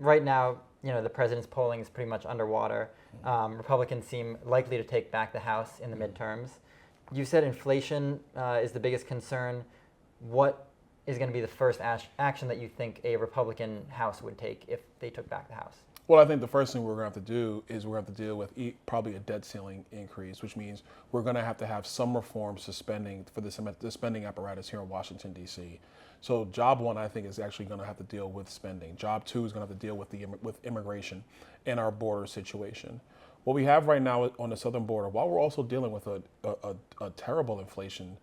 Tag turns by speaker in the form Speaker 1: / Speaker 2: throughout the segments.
Speaker 1: right now, the president's polling is pretty much underwater. Republicans seem likely to take back the House in the midterms. You said inflation is the biggest concern. What is going to be the first action that you think a Republican House would take if they took back the House?
Speaker 2: Well, I think the first thing we're going to have to do is we're going to have to deal with probably a debt ceiling increase, which means we're going to have some reforms to spending for the spending apparatus here in Washington, D.C. So job one, I think, is actually going to have to deal with spending. Job two is going to have to deal with immigration and our border situation. What we have right now on the southern border, while we're also dealing with a terrible inflation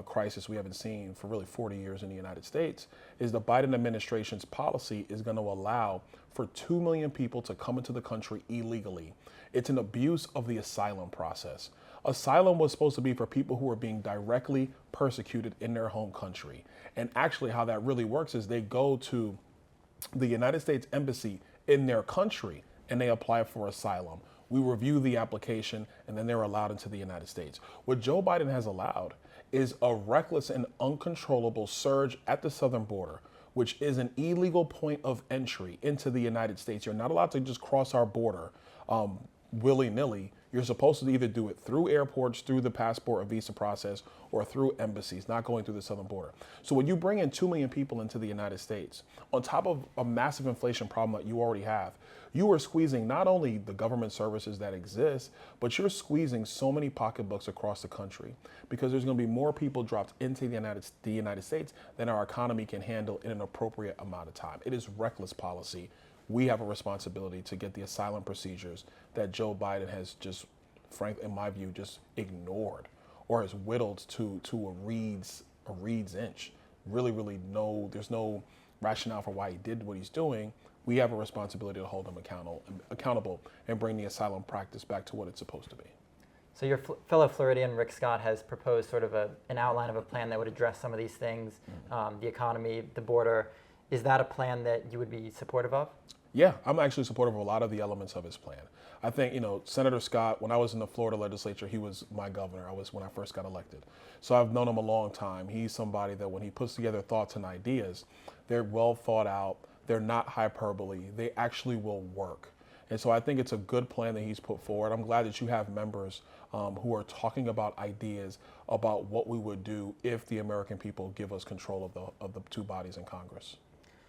Speaker 2: crisis we haven't seen for really 40 years in the United States, is the Biden administration's policy is going to allow for 2 million people to come into the country illegally. It's an abuse of the asylum process. Asylum was supposed to be for people who are being directly persecuted in their home country. And actually how that really works is they go to the United States Embassy in their country and they apply for asylum. We review the application and then they're allowed into the United States. What Joe Biden has allowed is a reckless and uncontrollable surge at the southern border, which is an illegal point of entry into the United States. You're not allowed to just cross our border willy-nilly. You're supposed to either do it through airports, through the passport and visa process, or through embassies, not going through the southern border. So when you bring in 2 million people into the United States, on top of a massive inflation problem that you already have, you are squeezing not only the government services that exist, but you're squeezing so many pocketbooks across the country because there's going to be more people dropped into the United States than our economy can handle in an appropriate amount of time. It is reckless policy. We have a responsibility to get the asylum procedures that Joe Biden has just, frankly, in my view, just ignored or has whittled to a reed's inch. Really, there's no rationale for why he did what he's doing. We have a responsibility to hold him accountable and bring the asylum practice back to what it's supposed to be.
Speaker 1: So your fellow Floridian, Rick Scott, has proposed sort of an outline of a plan that would address some of these things, the economy, the border. Is that a plan that you would be supportive of?
Speaker 2: Yeah, I'm actually supportive of a lot of the elements of his plan. I think, Senator Scott, when I was in the Florida legislature, he was my governor. When I first got elected. So I've known him a long time. He's somebody that when he puts together thoughts and ideas, they're well thought out. They're not hyperbole. They actually will work. And so I think it's a good plan that he's put forward. I'm glad that you have members who are talking about ideas about what we would do if the American people give us control of the two bodies in Congress.